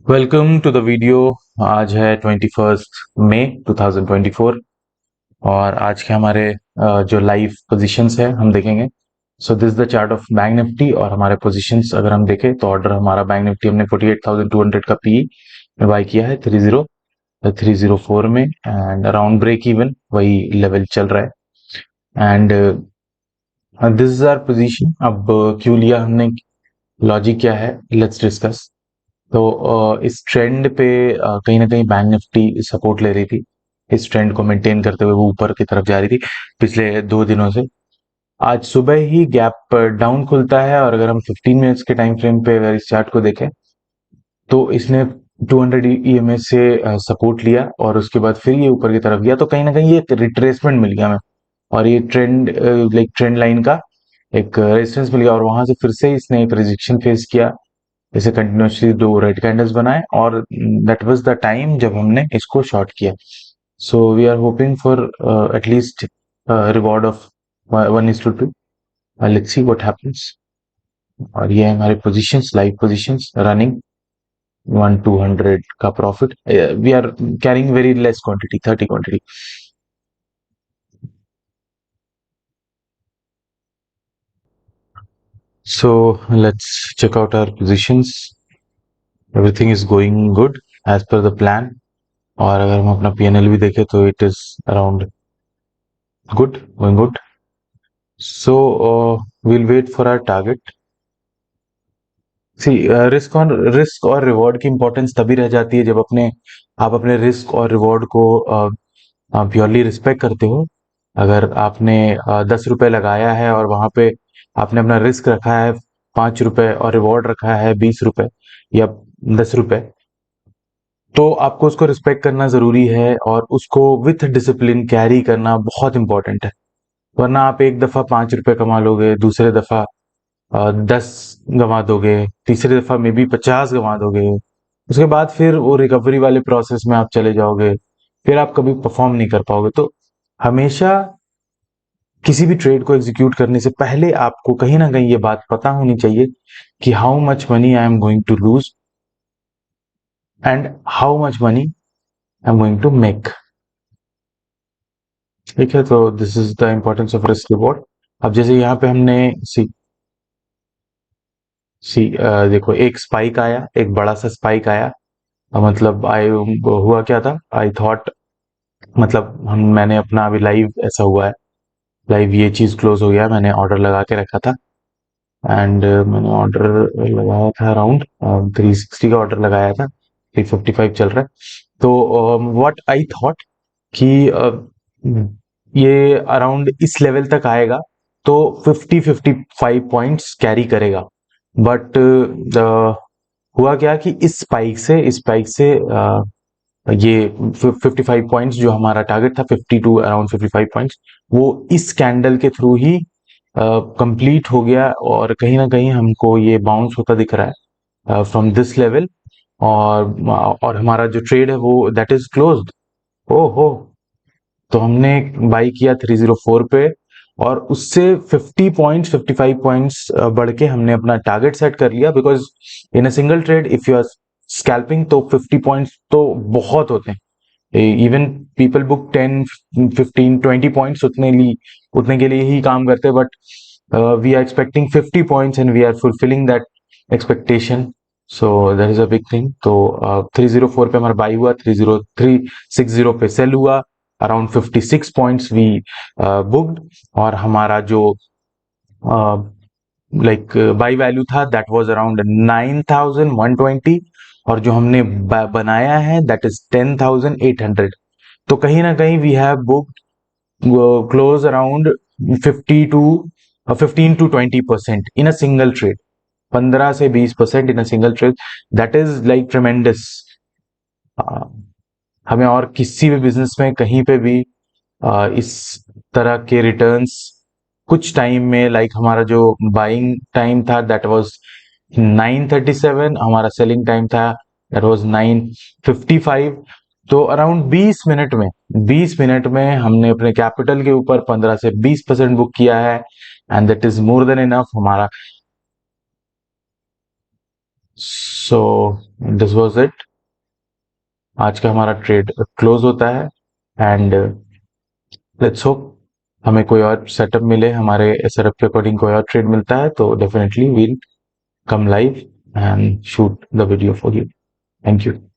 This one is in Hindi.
Welcome to the video. आज है 21 मई 2024 और आज के हमारे जो लाइव पोजीशंस है हम देखेंगे। So this the chart of bank Nifty और हमारे पोजीशंस अगर हम देखें तो ऑर्डर हमारा बैंक निफ्टी हमने 48,200 का पी में बाय किया है 304 में एंड अराउंड ब्रेक इवन वही लेवल चल रहा है and this is our position. अब क्यों लिया हमने, लॉजिक क्या है, लेट्स डिस्कस। तो इस ट्रेंड पे कहीं ना कहीं बैंक निफ्टी सपोर्ट ले रही थी। इस ट्रेंड को मेंटेन करते हुए वो ऊपर की तरफ जा रही थी पिछले 2 दिनों से। आज सुबह ही गैप डाउन खुलता है और अगर हम 15 मिनट्स के टाइम फ्रेम पे अगर इस चार्ट को देखें तो इसने 200 ईएमए से सपोर्ट लिया और उसके बाद फिर ये ऊपर की तरफ गया, तो कहीं ना कहीं ये एक रिट्रेसमेंट मिल गया हमें और ये ट्रेंड लाइक ट्रेंड लाइन का एक रेजिस्टेंस मिल गया और वहां से फिर से इसने एक रिजेक्शन फेस किया। इसे कंटिन्यूसली दो रेड कैंडल्स बनाए और दैट वाज द टाइम जब हमने इसको शॉर्ट किया। So we are hoping for at least reward of 1:2। Let's see what happens. और ये है हमारे पोजीशंस, लाइव पोजीशंस रनिंग 1-200 का profit. We are carrying very less quantity, 30 quantity. So let's check out our positions. Everything is going good as per the plan. और अगर हम अपना पीएनएल भी देखें तो it is around good, going good. So we'll wait for our target. See risk और रिवॉर्ड की इंपॉर्टेंस तभी रह जाती है जब आप अपने रिस्क और रिवॉर्ड को प्योरली रिस्पेक्ट करते हो। अगर आपने 10 रुपए लगाया है और वहां पे आपने अपना रिस्क रखा है 5 रुपए और रिवॉर्ड रखा है 20 रुपए या 10 रुपए, तो आपको उसको रिस्पेक्ट करना जरूरी है और उसको विथ डिसिप्लिन कैरी करना बहुत इंपॉर्टेंट है। वरना आप एक दफा 5 रुपए कमा लोगे, दूसरे दफा 10 गंवा दोगे, तीसरी दफा मे बी 50 गंवा दोगे। उसके बाद फिर वो रिकवरी वाले प्रोसेस में आप चले जाओगे, फिर आप कभी परफॉर्म नहीं कर पाओगे। तो हमेशा किसी भी ट्रेड को एग्जीक्यूट करने से पहले आपको कहीं ना कहीं ये बात पता होनी चाहिए कि how much money I am going to lose and how much money I am going to make. ठीक है, तो this is the importance of risk reward. अब जैसे यहाँ पे हमने सी सी देखो, एक स्पाइक आया, एक बड़ा सा स्पाइक आया। मतलब आई हुआ क्या था, आई थॉट, मतलब हम मैंने अपना अभी लाइव ऐसा हुआ है, लाइव ये चीज क्लोज हो गया, मैंने ऑर्डर लगा के रखा था एंड मैंने ऑर्डर लगाया था अराउंड 360 का ऑर्डर लगाया था, 355 चल रहा है। तो व्हाट आई थॉट कि ये अराउंड इस लेवल तक आएगा तो 50-55 पॉइंट्स कैरी करेगा। बट हुआ क्या कि इस स्पाइक से ये 55 पॉइंट्स जो हमारा टारगेट था, 52 अराउंड 55 पॉइंट्स, वो इस कैंडल के थ्रू ही कंप्लीट हो गया और कहीं ना कहीं हमको ये बाउंस होता दिख रहा है फ्रॉम दिस लेवल। और हमारा जो ट्रेड है वो दैट इज क्लोज्ड। ओहो, तो हमने बाई किया 304 पे और उससे 50 पॉइंट्स 55 पॉइंट्स बढ़ के हमने अपना टारगेट सेट कर लिया। Because in a single trade if you are scalping तो 50 पॉइंट्स तो बहुत होते हैं। इवन पीपल बुक 10 15 20 पॉइंट्स उतने के लिए ही काम करते हैं, but we are expecting 50 points and we are fulfilling that expectation. So that is a big thing. तो 304 पे हमारा बाई हुआ, 30360 पे सेल हुआ, अराउंड 56 पॉइंट्स वी बुक्ड। और हमारा जो लाइक बाई वैल्यू था दैट वाज अराउंड 9120 और जो हमने बनाया है दैट इज 10,800। तो कहीं ना कहीं we have booked close around 50 to 15 to 20% in a single trade, 15 से 20% in a single trade. That is like tremendous. हमें और किसी भी बिजनेस में कहीं पे भी इस तरह के रिटर्न्स कुछ टाइम में, लाइक हमारा जो बाइंग टाइम था दैट वाज 9:37, हमारा सेलिंग टाइम था दैट वाज 9:55। तो अराउंड 20 मिनट में हमने अपने कैपिटल के ऊपर 15 से 20% बुक किया है and that is more than enough. हमारा सो दिस वाज इट। आज का हमारा ट्रेड क्लोज होता है एंड लेट्स होप हमें कोई और सेटअप मिले, हमारे सेटअप के अकॉर्डिंग कोई और ट्रेड मिलता है तो definitely will come live and shoot the video for you. Thank you.